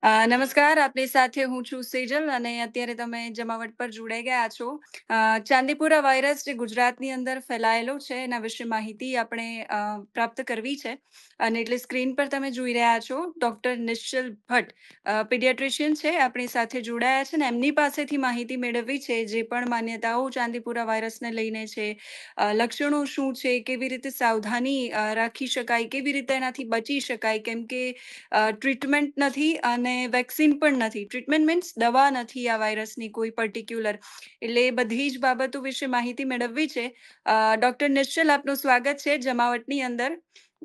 નમસ્કાર, આપની સાથે હું છું સેજલ અને અત્યારે તમે જમાવટ પર જોડાઈ ગયા છો. ચાંદીપુરા વાયરસ જે ગુજરાતની અંદર ફેલાયેલો છે એના વિશે માહિતી આપણે પ્રાપ્ત કરવી છે. અને એટલે સ્ક્રીન પર તમે જોઈ રહ્યા છો ડૉક્ટર નિશ્ચલ ભટ્ટ, પીડિયાટ્રિશિયન છે, આપણી સાથે જોડાયા છે ને એમની પાસેથી માહિતી મેળવવી છે જે પણ માન્યતાઓ ચાંદીપુરા વાયરસને લઈને છે, લક્ષણો શું છે, કેવી રીતે સાવધાની રાખી શકાય, કેવી રીતે એનાથી બચી શકાય, કેમ કે ટ્રીટમેન્ટ નથી અને વેક્સિન પણ નથી. ટ્રીટમેન્ટ મીન્સ દવા નથી આ વાયરસની કોઈ પર્ટિક્યુલર. એટલે એ બધી જ બાબતો વિશે માહિતી મેળવવી છે. ડૉક્ટર નિશ્ચલ, આપનું સ્વાગત છે જમાવટની અંદર.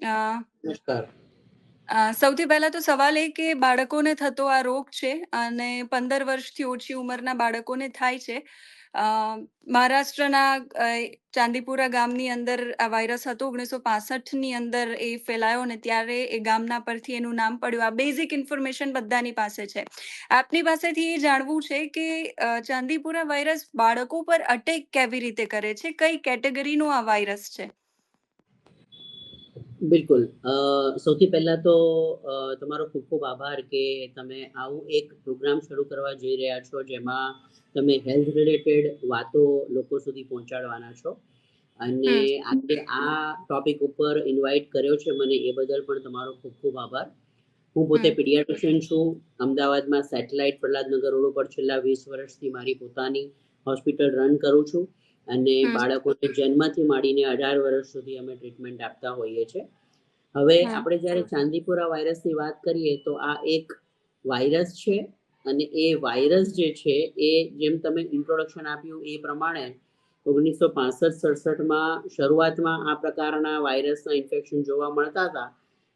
અ, નમસ્કાર. સૌથી પહેલા તો સવાલ એ કે બાળકોને થતો આ રોગ છે અને 15 વર્ષથી ઓછી ઉંમરના બાળકોને થાય છે. અ, મહારાષ્ટ્રના ચાંદીપુરા ગામની અંદર આ વાયરસ હતો 1965ની અંદર એ ફેલાયો અને ત્યારે એ ગામના પરથી એનું નામ પડ્યું. આ બેઝિક ઇન્ફોર્મેશન બધાની પાસે છે. આપની પાસેથી એ જાણવું છે કે ચાંદીપુરા વાયરસ બાળકો પર અટેક કેવી રીતે કરે છે, કઈ કેટેગરીનો આ વાયરસ છે? બિલકુલ. સૌથી પહેલા તો તમારો ખૂબ ખૂબ આભાર કે તમે આવું એક પ્રોગ્રામ શરૂ કરવા જઈ રહ્યા છો જેમાં તમે હેલ્થ રિલેટેડ વાતો લોકો સુધી પહોંચાડવાના છો અને હમ આજે આ ટોપિક ઉપર ઇન્વાઇટ કર્યો છે મને, એ બદલ પણ તમારો ખૂબ ખૂબ આભાર. હું પોતે હમ પીડિયાટ્રિશિયન છું. અમદાવાદમાં સેટેલાઇટ પ્રહલાદનગર રોડ ઉપર છેલ્લા 20 વર્ષથી મારી પોતાની હોસ્પિટલ રન કરું છું અને હમ બાળકોને જન્મથી માંડીને 18 વર્ષ સુધી અમે ટ્રીટમેન્ટ આપતા હોઈએ છીએ. હવે હમ આપણે જ્યારે ચાંદીપુરા વાયરસની વાત કરીએ તો આ એક વાયરસ છે અને એ વાયરસ જે છે એ જેમ તમે ઇન્ટ્રોડક્શન આપ્યું એ પ્રમાણે 1965-67માં શરૂઆતમાં આ પ્રકારના વાયરસના ઇન્ફેક્શન જોવા મળતા હતા.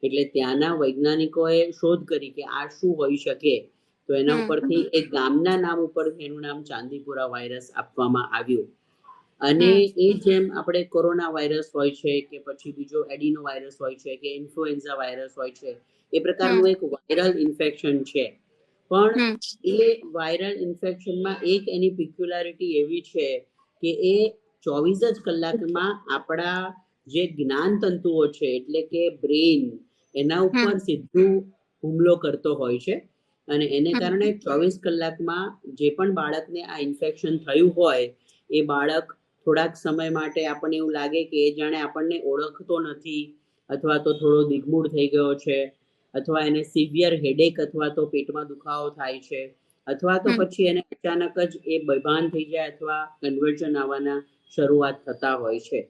એટલે ત્યાંના વૈજ્ઞાનિકોએ શોધ કરી કે આ શું હોઈ શકે. તો એના હમ ઉપરથી એક ગામના નામ ઉપર એનું નામ ચાંદીપુરા વાયરસ આપવામાં આવ્યું. અને હમ એ જેમ આપણે કોરોના વાયરસ હોય છે કે પછી બીજો એડિનો વાયરસ હોય છે કે ઇન્ફ્લુએન્ઝા વાયરસ હોય છે, એ પ્રકારનું હમ એક વાયરલ ઇન્ફેક્શન છે. પણ હમ એ વાયરલ ઇન્ફેક્શનમાં એક એની પિક્યુલારિટી એવી છે કે એ 24 જ કલાકમાં આપણા જે જ્ઞાન તંતુઓ છે એટલે કે બ્રેઇન એના ઉપર હમ સીધું હુમલો કરતો હોય છે. અને એને હમ કારણે 24 કલાકમાં જે પણ બાળકને આ ઇન્ફેક્શન થયું હોય એ બાળક થોડાક સમય માટે આપણને એવું લાગે કે એ જાણે આપણને ઓળખતો નથી, અથવા તો થોડો દિગ્મૂઢ થઈ ગયો છે, અથવા એને સિવિયર હેડેક અથવા તો પેટમાં દુખાવો થાય છે, અથવા તો હમ પછી એને અચાનક જ એ બેભાન થઈ જાય અથવા કન્વર્ઝન આવવાના શરૂઆત થતા હોય છે.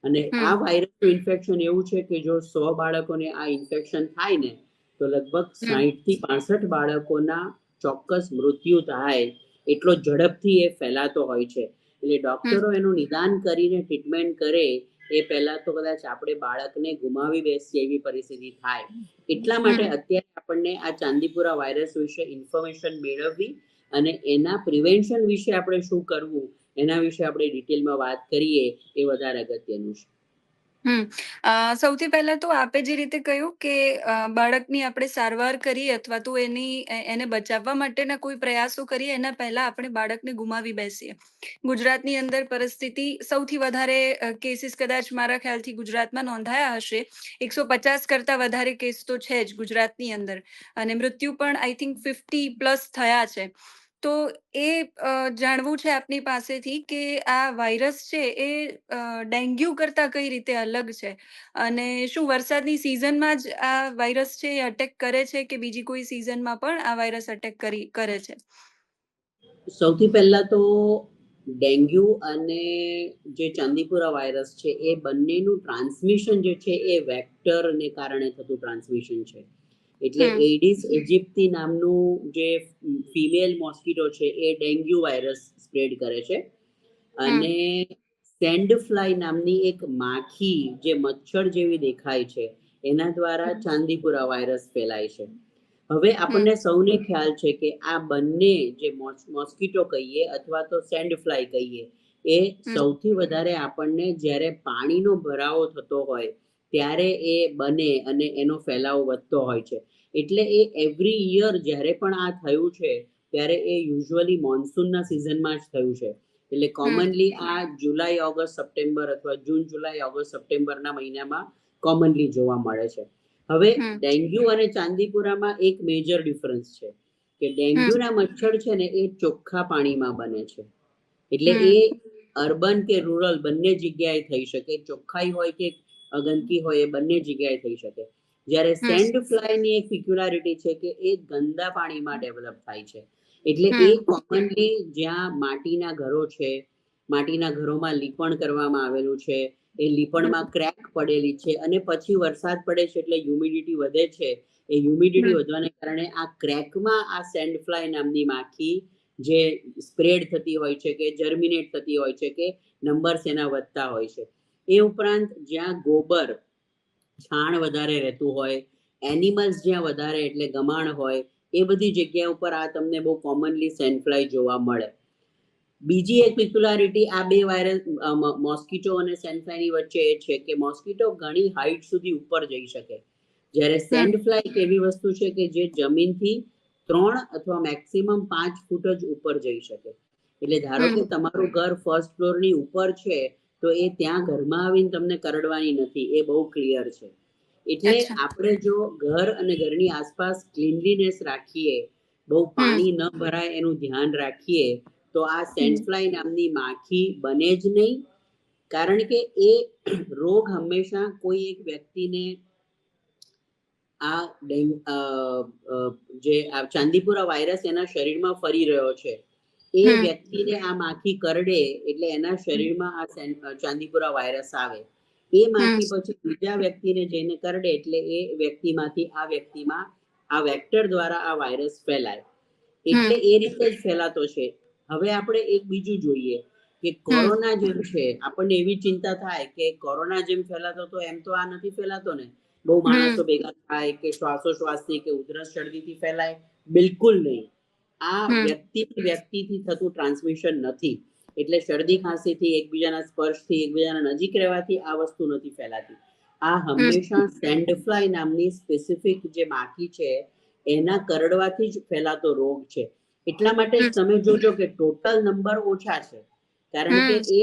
અને આ હમ વાયરસનું ઇન્ફેક્શન એવું છે કે જો 100 બાળકોને આ ઇન્ફેક્શન થાય ને તો લગભગ હમ 60 થી 65 બાળકોના ચોક્કસ મૃત્યુ થાય, એટલો ઝડપથી એ ફેલાતો હોય છે. એટલે હમ ડોક્ટરો એનું નિદાન કરીને ટ્રીટમેન્ટ કરે એ પહેલા તો કદાચ આપણે બાળકને ગુમાવી બેસીએ એવી પરિસ્થિતિ થાય. એટલા માટે હમ અત્યારે આપણને આ ચાંદીપુરા વાયરસ વિશે ઇન્ફોર્મેશન મેળવવી અને એના પ્રિવેન્શન વિશે આપણે શું કરવું એના વિશે આપણે ડિટેલમાં વાત કરીએ એ વધારે અગત્યનું છે. હમ. સૌથી પહેલા તો આપે જે રીતે કહ્યું કે બાળકની આપણે સારવાર કરીએ અથવા તો એને બચાવવા માટેના કોઈ પ્રયાસો કરીએ એના પહેલા આપણે બાળકને ગુમાવી બેસીએ. ગુજરાતની અંદર પરિસ્થિતિ સૌથી વધારે કેસીસ કદાચ મારા ખ્યાલથી ગુજરાતમાં નોંધાયા હશે. 150 કરતાં વધારે કેસ તો છે જ ગુજરાતની અંદર અને મૃત્યુ પણ આઈ થિંક 50+ થયા છે. તો એ જાણવું છે આપની પાસેથી કે આ વાયરસ છે એ ડેન્ગ્યુ કરતાં કઈ રીતે અલગ છે અને શું વરસાદની સિઝનમાં જ આ વાયરસ છે એ અટેક કરે છે કે બીજી કોઈ સિઝનમાં પણ આ વાયરસ અટેક કરે છે? સૌથી પહેલા તો ડેન્ગ્યુ અને જે ચાંદીપુરા વાયરસ છે એ બંનેનું ટ્રાન્સમિશન જે છે એ વેક્ટરને કારણે થતું ટ્રાન્સમિશન છે. એટલે હમ એડિસ એજિપ્તી નામનું જે ફિમેલ મોસ્કીટો છે એ ડેન્ગ્યુ વાયરસ સ્પ્રેડ કરે છે હમ અને સેન્ડ ફ્લાય નામની એક માખી જે મચ્છર જેવી દેખાય છે એના દ્વારા હમ ચાંદીપુરા વાયરસ ફેલાય છે. હવે હમ આપણને સૌને ખ્યાલ છે કે આ બંને જે મોસ્કીટો કહીએ અથવા તો સેન્ડ ફ્લાય કહીએ એ હમ સૌથી વધારે આપણને જ્યારે પાણીનો ભરાવો થતો હોય ત્યારે એ બને અને એનો ફેલાવો વધતો હોય છે. એટલે એ એવરી યર જ્યારે પણ આ થયું છે ત્યારે એ યુઝ્યુઅલી મોન્સૂનના સિઝનમાં જ થયું છે. એટલે હમ કોમનલી આ જુલાઈ ઓગસ્ટ સપ્ટેમ્બર અથવા જૂન જુલાઈ ઓગસ્ટ સપ્ટેમ્બરના મહિનામાં કોમનલી જોવા મળે છે. હવે હમ ડેન્ગ્યુ અને ચાંદીપુરામાં એક મેજર ડિફરન્સ છે કે ડેન્ગ્યુના મચ્છર છે ને એ ચોખ્ખા પાણીમાં બને છે, એટલે એ હમ અર્બન કે રૂરલ બંને જગ્યાએ થઈ શકે, ચોખ્ખાઈ હોય કે ગંદકી હોય એ બંને જગ્યાએ થઈ શકે. જ્યારે હમ સેન્ડ ફ્લાયની એક પિક્યુલારિટી છે કે એ ગંદા પાણીમાં ડેવલપ થાય છે, એટલે એ હમ કોમનલી જ્યાં માટીના ઘરો છે, માટીના ઘરોમાં લીપણ કરવામાં આવેલું છે, એ લીપણમાં હમ ક્રેક પડેલી છે અને પછી વરસાદ પડે છે એટલે હ્યુમિડિટી વધે છે, એ હ્યુમિડિટી હમ વધવાને કારણે આ ક્રેકમાં આ સેન્ડ ફ્લાય નામની માખી જે સ્પ્રેડ થતી હોય છે કે જર્મિનેટ થતી હોય છે કે નંબર્સ એના વધતા હોય છે. એ ઉપરાંત જ્યાં ગોબર છાણ વધારે રહેતું હોય, એનિમલ્સ જ્યાં વધારે એટલે ગમાણ હોય, એ બધી જગ્યા ઉપર આ તમને બહુ કોમનલી સેન્ડ ફ્લાય જોવા મળે. બીજી એક પિક્યુલારિટી આ બે વાયરસ મોસ્કીટો અને સેન્ડફ્લાયની વચ્ચે એ છે કે મોસ્કીટો ઘણી હાઈટ સુધી ઉપર જઈ શકે, જ્યારે સેન્ડ હમ ફ્લાય એક એવી વસ્તુ છે કે જે જમીનથી 3 અથવા મેક્સિમમ 5 ફૂટ જ ઉપર જઈ શકે. એટલે ધારો કે હમ તમારું ઘર ફર્સ્ટ ફ્લોરની ઉપર છે તો એ ત્યાં ઘરમાં આવીને તમને કરડવાની નથી, એ બહુ ક્લિયર છે. એટલે અચ્છા. આપણે જો ઘર અને ઘરની આસપાસ ક્લીનલીનેસ રાખીએ, બહુ હમ પાણી ન ભરાય એનું ધ્યાન રાખીએ, તો આ હમ સેન્ડફ્લાય નામની માખી બને જ નહીં. કારણ કે એ રોગ હંમેશા કોઈ એક વ્યક્તિને આ જે ચાંદીપુરા વાયરસ એના શરીરમાં ફરી રહ્યો છે, એ હમ વ્યક્તિને આ માખી કરડે એટલે એના શરીરમાં આ ચાંદીપુરા વાયરસ આવે, એ હમ માખી પછી બીજા વ્યક્તિને જઈને કરડે એટલે એ વ્યક્તિમાંથી આ વ્યક્તિમાં આ વેક્ટર દ્વારા આ વાયરસ ફેલાય, એટલે હમ એ રીતે જ ફેલાતો છે. હવે આપણે એક બીજું જોઈએ કે હમ કોરોના જેમ છે, આપણને એવી ચિંતા થાય કે કોરોના જેમ ફેલાતો તો એમ તો આ નથી ફેલાતો ને, બહુ માણસો હમ ભેગા થાય કે શ્વાસોશ્વાસથી કે ઉધરસ શરદીથી ફેલાય, બિલકુલ નહીં. આ હમ વ્યક્તિથી થતું ટ્રાન્સમિશન નથી, એટલે શરદી ખાંસીથી એકબીજાના સ્પર્શથી એકબીજાના નજીક રહેવાથી આ વસ્તુ નથી ફેલાતી. આ હમ હંમેશા સેન્ડ ફ્લાય નામની સ્પેસિફિક જે માખી છે એના કરડવાથી જ ફેલાતો રોગ છે. એટલા માટે જ હમ તમે જોજો કે ટોટલ નંબર ઓછા છે, કારણ કે હમ એ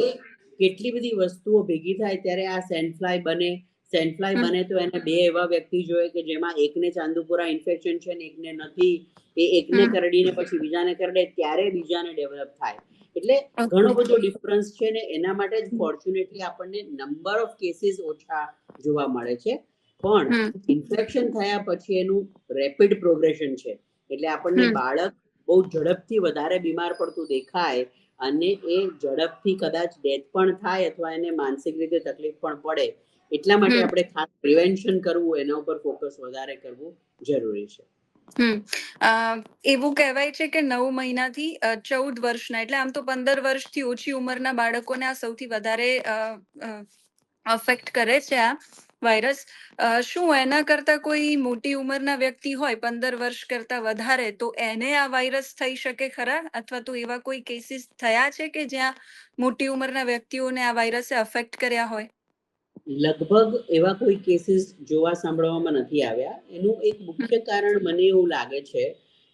કેટલી બધી વસ્તુઓ ભેગી થાય ત્યારે આ સેન્ડફ્લાય બને. સેન્ડફ્લાય હમ બને તો એને બે એવા વ્યક્તિ જોઈએ કે જેમાં એકને ચાંદુપુરા ઇન્ફેક્શન છે ને એકને નથી, એ એકને હમ કરડીને પછી બીજાને કરડે ત્યારે બીજાને ડેવલપ થાય. એટલે ઘણો ઓકે. બધો ડિફરન્સ છે ને એના માટે જ ફોર્ચ્યુનેટલી આપણને નંબર ઓફ કેસીસ ઓછા જોવા મળે છે, પણ હમ ઇન્ફેક્શન થયા પછી એનું રેપિડ પ્રોગ્રેશન છે, એટલે આપણને હમ બાળક બહુ ઝડપથી વધારે બીમાર પડતું દેખાય અને એ ઝડપથી કદાચ ડેથ પણ થાય અથવા એને માનસિક રીતે તકલીફ પણ પડે, એટલા માટે હમ આપણે ખાસ પ્રિવેન્શન કરવું, એના ઉપર ફોકસ વધારે કરવું જરૂરી છે. હમ એવું કહેવાય છે કે 9 મહિનાથી 14 વર્ષના, એટલે આમ તો 15 વર્ષથી ઓછી ઉંમરના બાળકોને આ સૌથી વધારે અફેક્ટ કરે છે આ વાયરસ. શું એના કરતા કોઈ મોટી ઉંમરના વ્યક્તિ હોય 15 વર્ષ કરતા વધારે, તો એને આ વાયરસ થઈ શકે ખરા? અથવા તો એવા કોઈ કેસીસ થયા છે કે જ્યાં મોટી ઉંમરના વ્યક્તિઓને આ વાયરસે અફેક્ટ કર્યા હોય? લગભગ એવા કોઈ કેસીસ જોવા સાંભળવામાં નથી આવ્યા. એનું એક હમ મુખ્ય કારણ મને એવું લાગે છે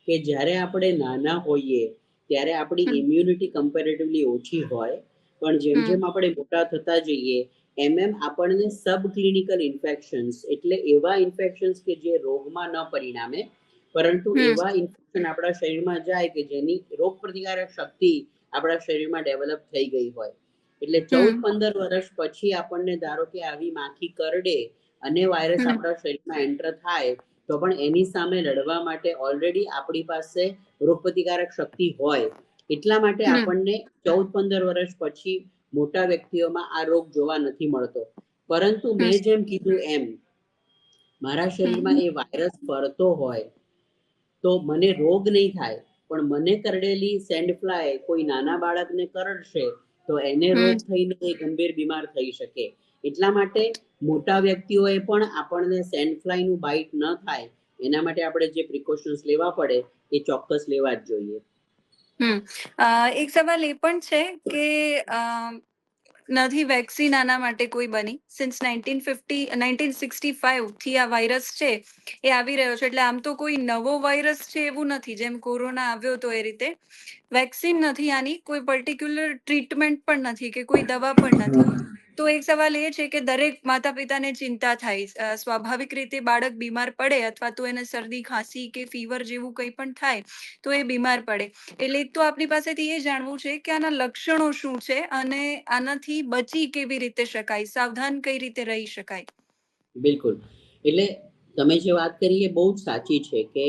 કે જ્યારે આપણે નાના હોઈએ ત્યારે આપણી હમ ઇમ્યુનિટી કમ્પેરેટિવલી ઓછી હોય, પણ જેમ જેમ હમ આપણે મોટા થતા જઈએ એમ એમ આપણને સબ ક્લિનિકલ ઇન્ફેક્શન્સ, એટલે એવા ઇન્ફેક્શન્સ કે જે રોગમાં ન પરિણામે પરંતુ હમ એવા ઇન્ફેક્શન આપણા શરીરમાં જાય કે જેની રોગ પ્રતિકારક શક્તિ આપણા શરીરમાં ડેવલપ થઈ ગઈ હોય, એટલે હમ 14-15 વર્ષ પછી આપણને ધારો કે આવી માખી કરડે અને વાયરસ હમ આપણા શરીરમાં એન્ટર થાય તો પણ એની સામે લડવા માટે ઓલરેડી આપણી પાસે રોગ પ્રતિકારક શક્તિ હોય, એટલા માટે હમ આપણને 14-15 વર્ષ પછી મોટા વ્યક્તિઓમાં આ રોગ જોવા નથી મળતો. પરંતુ હમ મેં જેમ કીધું એમ મારા શરીરમાં હમ એ વાયરસ ફરતો હોય તો મને રોગ નહીં થાય, પણ મને કરડેલી સેન્ડ ફ્લાય કોઈ નાના બાળકને કરડશે તો એને રોગ હમ થઈને એ ગંભીર બીમાર થઈ શકે. એટલા માટે મોટા વ્યક્તિઓએ પણ આપણને સેન્ડ ફ્લાયનું બાઇટ ન થાય એના માટે આપણે જે પ્રિકોશન્સ લેવા પડે એ ચોક્કસ લેવા જ જોઈએ. એક સવાલ એ પણ છે કે નથી વેક્સિન આના માટે કોઈ બની. સિન્સ 1965 થી આ વાયરસ છે એ આવી રહ્યો છે, એટલે આમ તો કોઈ નવો વાયરસ છે એવું નથી. જેમ કોરોના આવ્યો તો એ રીતે વેક્સિન નથી આની, કોઈ પર્ટિક્યુલર ટ્રીટમેન્ટ પણ નથી કે કોઈ દવા પણ નથી. તો એક સવાલ એ છે કે દરેક માતા પિતાને ચિંતા થાય, સ્વાભાવિક રીતે બાળક બીમાર પડે અથવા તો એને શરદી ખાંસી કે ફીવર જેવું કંઈ પણ થાય તો એ બીમાર પડે. એટલે એક તો આપણી પાસેથી એ જાણવું છે કે આના લક્ષણો શું છે અને આનાથી બચી કેવી રીતે શકાય, સાવધાન કઈ રીતે રહી શકાય. બિલકુલ. એટલે તમે જે વાત કરી એ બહુ જ સાચી છે કે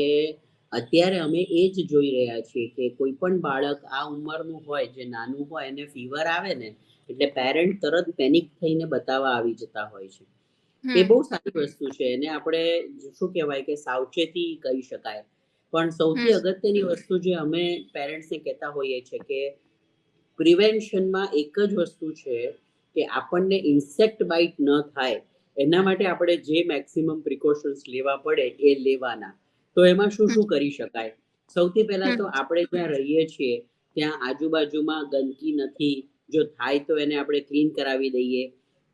અત્યારે અમે એ જ જોઈ રહ્યા છીએ કે કોઈ પણ બાળક આ ઉંમરનું હોય, જે નાનું હોય એને ફીવર આવે ને એટલે પેરેન્ટ તરત પેનિક થઈને બતાવવા આવી જતા હોય છે. એ હમ બહુ સારી વસ્તુ છે. એને આપણે શું કહેવાય કે સાવચેતી કહી શકાય. પણ સૌથી હમ અગત્યની વસ્તુ જે અમે પેરેન્ટ્સને કહેતા હોઈએ છીએ કે પ્રિવેન્શનમાં એક જ વસ્તુ છે કે આપણને ઇન્સેક્ટ બાઇટ ન થાય એના માટે આપણે જે મેક્સિમમ પ્રિકોશન્સ લેવા પડે એ લેવાના. તો એમાં શું હમ શું કરી શકાય? સૌથી પહેલા તો હમ આપણે જ્યાં રહીએ છીએ ત્યાં આજુબાજુમાં ગંદકી નથી. જો થાય તો એને આપણે ક્લીન કરાવી દઈએ.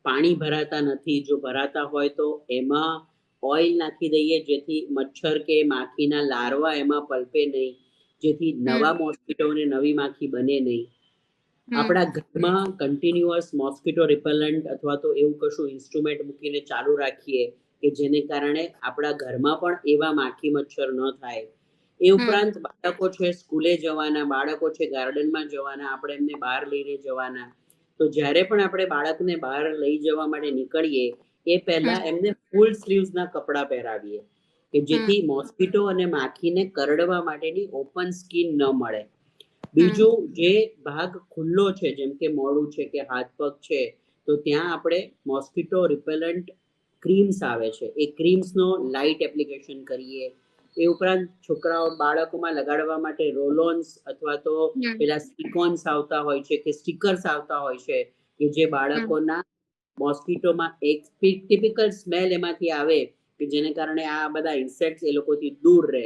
પાણી ભરાતા નથી, જો ભરાતા હોય તો એમાં ઓઇલ નાખી દઈએ જેથી મચ્છર કે માખીના લાર્વા એમાં પલપે નહીં, જેથી નવા હમ મોસ્કીટો અને નવી માખી બને નહીં. હમ આપણા ઘરમાં કન્ટિન્યુઅસ મોસ્કીટો રિપેલન્ટ અથવા તો એવું કશું ઇન્સ્ટ્રુમેન્ટ મૂકીને ચાલુ રાખીએ કે જેને કારણે આપણા ઘરમાં પણ એવા માખી મચ્છર ન થાય. એ હમ ઉપરાંત બાળકો છે સ્કૂલે જવાના, બાળકો છે ગાર્ડનમાં જવાના, આપણે એમને બહાર લઈને જવાના. તો જ્યારે પણ આપણે બાળકને બહાર લઈ જવા માટે નીકળીએ એ પહેલા હમ એમને ફૂલ સ્લીવ્સના કપડાં પહેરાવીએ કે હમ જેથી મોસ્કીટો અને માખીને કરડવા માટેની ઓપન સ્કીન ન મળે. હમ બીજું, જે ભાગ ખુલ્લો છે જેમ કે મોઢું છે કે હાથ પગ છે તો ત્યાં આપણે મોસ્કીટો રિપેલન્ટ ક્રીમ્સ આવે છે એ ક્રીમ્સનો લાઇટ એપ્લિકેશન કરીએ. એ ઉપરાંત છોકરાઓ બાળકોમાં લગાડવા માટે રોલોન્સ અથવા તો હમ પેલા સ્ટીકોન્સ આવતા હોય છે કે સ્ટીકર્સ આવતા હોય છે કે જે હમ બાળકોના મોસ્કીટોમાં એક ટિપિકલ સ્મેલ એમાંથી આવે કે જેને કારણે આ બધા ઇન્સેક્ટ્સ એ લોકોથી દૂર રહે.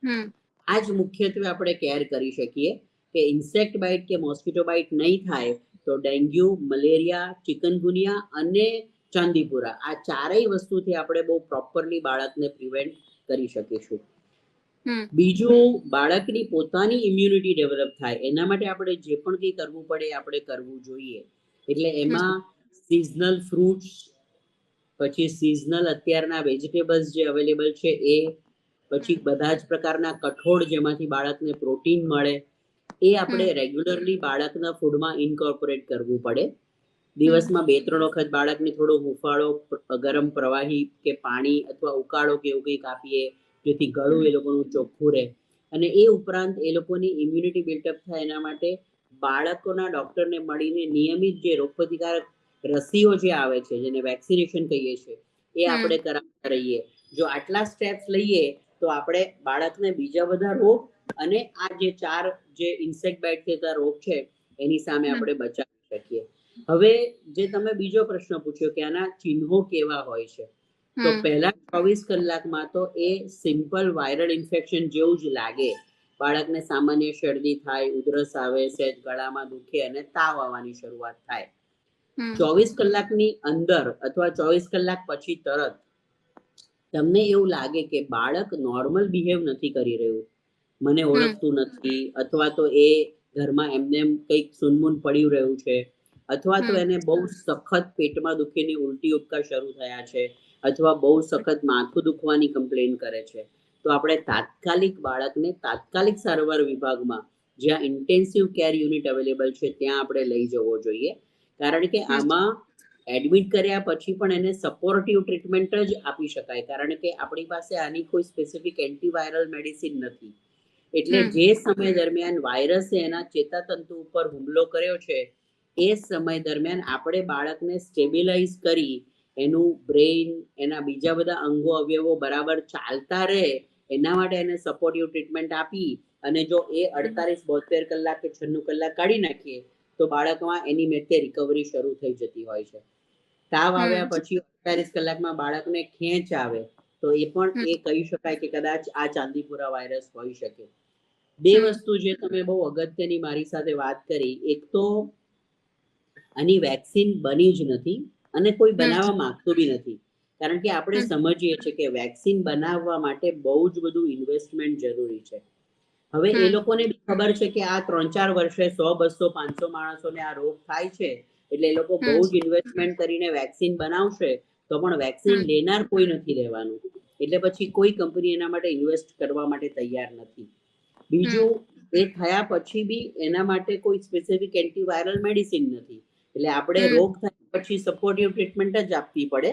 હમ આ જ મુખ્યત્વે આપણે કેર કરી શકીએ કે ઇન્સેક્ટ બાઇટ કે મોસ્કીટો બાઇટ નહીં થાય તો ડેન્ગ્યુ, મલેરિયા, ચિકનગુનિયા અને ચાંદીપુરા આ ચારેય વસ્તુથી આપણે બહુ પ્રોપરલી બાળકને પ્રિવેન્ટ કરી શકીશું. હમ બીજું, બાળકની પોતાની ઇમ્યુનિટી ડેવલપ થાય એના માટે આપણે જે પણ કંઈ કરવું પડે એ આપણે કરવું જોઈએ. એટલે હમ એમાં સિઝનલ ફ્રૂટ્સ, પછી સિઝનલ અત્યારના વેજીટેબલ્સ જે અવેલેબલ છે એ, પછી બધા જ પ્રકારના કઠોળ જેમાંથી બાળકને પ્રોટીન મળે એ આપણે હમ રેગ્યુલરલી બાળકના ફૂડમાં ઇન્કોર્પોરેટ કરવું પડે. હમ દિવસમાં 2-3 વખત બાળકને થોડો હુંફાળો ગરમ પ્રવાહી કે પાણી અથવા ઉકાળો કે એવું કંઈક આપીએ જેથી ગળું હમ એ લોકોનું ચોખ્ખું રહે. અને એ ઉપરાંત એ લોકોની ઇમ્યુનિટી બિલ્ટઅપ થાય એના માટે બાળકોના ડૉક્ટરને મળીને નિયમિત જે રોગપ્રતિકારક રસીઓ જે આવે છે જેને વેક્સિનેશન કહીએ છીએ એ હમ આપણે કરાવતા રહીએ. જો આટલા સ્ટેપ્સ લઈએ તો આપણે બાળકને બીજા બધા રોગ અને આ જે 4 જે ઇન્સેક્ટ બાઇટ થતા રોગ છે એની સામે હમ આપણે બચાવી શકીએ. હવે જે તમે બીજો પ્રશ્ન પૂછ્યો કે આના ચિહ્નો કેવા હોય છે, તો હમ પહેલા 24 કલાકમાં તો એ સિમ્પલ વાયરલ ઇન્ફેક્શન જેવું જ લાગે. બાળકને સામાન્ય શરદી થાય, ઉધરસ આવે, સહેજ ગળામાં દુખે અને તાવ આવવાની શરૂઆત થાય. હમ 24 કલાકની અંદર અથવા 24 કલાક પછી તરત તમને એવું લાગે કે બાળક નોર્મલ બિહેવ નથી કરી રહ્યું, મને હમ ઓળખતું નથી, અથવા તો એ ઘરમાં એમને કંઈક સૂનમૂન પડ્યું રહ્યું છે, અથવા તો હમ એને બહુ સખત પેટમાં દુખીની ઉલટી ઉપકા શરૂ થયા છે, અથવા બહુ સખત માથું દુખવાની કમ્પ્લેન કરે છે, તો આપણે તાત્કાલિક બાળકને તાત્કાલિક સારવાર વિભાગમાં જ્યાં ઇન્ટેન્સિવ કેર યુનિટ અવેલેબલ છે ત્યાં આપણે લઈ જવો જોઈએ. કારણ કે હમ આમાં એડમિટ કર્યા પછી પણ એને સપોર્ટિવ ટ્રીટમેન્ટ જ આપી શકાય, કારણ કે આપણી પાસે આની કોઈ સ્પેસિફિક એન્ટીવાયરલ મેડિસિન નથી. એટલે હમ જે સમય દરમિયાન વાયરસે એના ચેતાતંતુ ઉપર હુમલો કર્યો છે એ સમય દરમિયાન આપણે બાળકને સ્ટેબિલાઇઝ કરી એનું બ્રેઇન, એના બીજા બધા અંગો અવયવો બરાબર ચાલતા રહે એના માટે એને સપોર્ટિવ ટ્રીટમેન્ટ આપી અને જો એ 48-72 કલાક કે 96 કલાક કાઢી નાખીએ તો બાળકમાં એની મેથે રિકવરી શરૂ થઈ જતી હોય છે. તાવ આવ્યા હમ પછી 48 કલાકમાં બાળકને ખેંચ આવે તો એ પણ હમ એ કહી શકાય કે કદાચ આ ચાંદીપુરા વાયરસ હોઈ શકે. બે હમ વસ્તુ જે તમે બહુ અગત્યની મારી સાથે વાત કરી, એક તો આની વેક્સિન બની જ નથી અને કોઈ હમ બનાવવા માંગતું બી નથી, કારણ કે આપણે હમ સમજીએ છીએ કે વેક્સિન બનાવવા માટે બહુ જ બધું ઇન્વેસ્ટમેન્ટ જરૂરી છે. હવે એ હમ લોકોને બી ખબર છે કે આ 3-4 વર્ષે 100, 200, 500 માણસોને આ રોગ થાય છે એટલે એ લોકો બહુ જ ઇન્વેસ્ટમેન્ટ કરીને વેક્સિન બનાવશે તો પણ વેક્સિન લેનાર કોઈ નથી રહેવાનું, એટલે પછી કોઈ કંપની એના માટે ઇન્વેસ્ટ કરવા માટે તૈયાર નથી. બીજું, એ થયા પછી બી એના માટે કોઈ સ્પેસિફિક એન્ટીવાયરલ મેડિસિન નથી, એટલે આપણે રોગ થયા પછી સપોર્ટિવ ટ્રીટમેન્ટ જ આપવી પડે.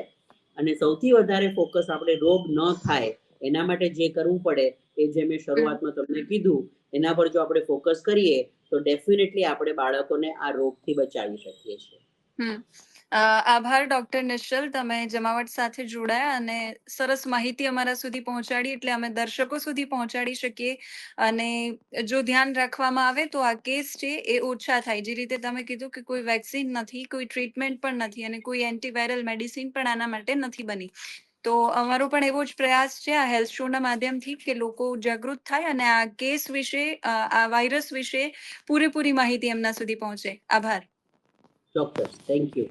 અને સૌથી વધારે ફોકસ આપણે રોગ ન થાય એના માટે જે કરવું પડે એ જે મેં શરૂઆતમાં તમને કીધું એના પર જો આપણે ફોકસ કરીએ તો ડેફિનેટલી આપણે બાળકોને આ રોગથી બચાવી શકીએ છીએ. આભાર ડોક્ટર નિશ્ચલ, તમે જમાવટ સાથે જોડાયા અને સરસ માહિતી અમારા સુધી પહોંચાડી, એટલે અમે દર્શકો સુધી પહોંચાડી શકીએ. અને જો ધ્યાન રાખવામાં આવે તો આ કેસ છે એ ઓછા થાય. જે રીતે તમે કીધું કે કોઈ વેક્સિન નથી, કોઈ ટ્રીટમેન્ટ પણ નથી અને કોઈ એન્ટીવાયરલ મેડિસિન પણ આના માટે નથી બની. તો અમારો પણ એવો જ પ્રયાસ છે આ હેલ્થ શોના માધ્યમથી કે લોકો જાગૃત થાય અને આ કેસ વિશે, આ વાયરસ વિશે પૂરેપૂરી માહિતી એમના સુધી પહોંચે. આભાર. ચોક્કસ, થેન્ક યુ.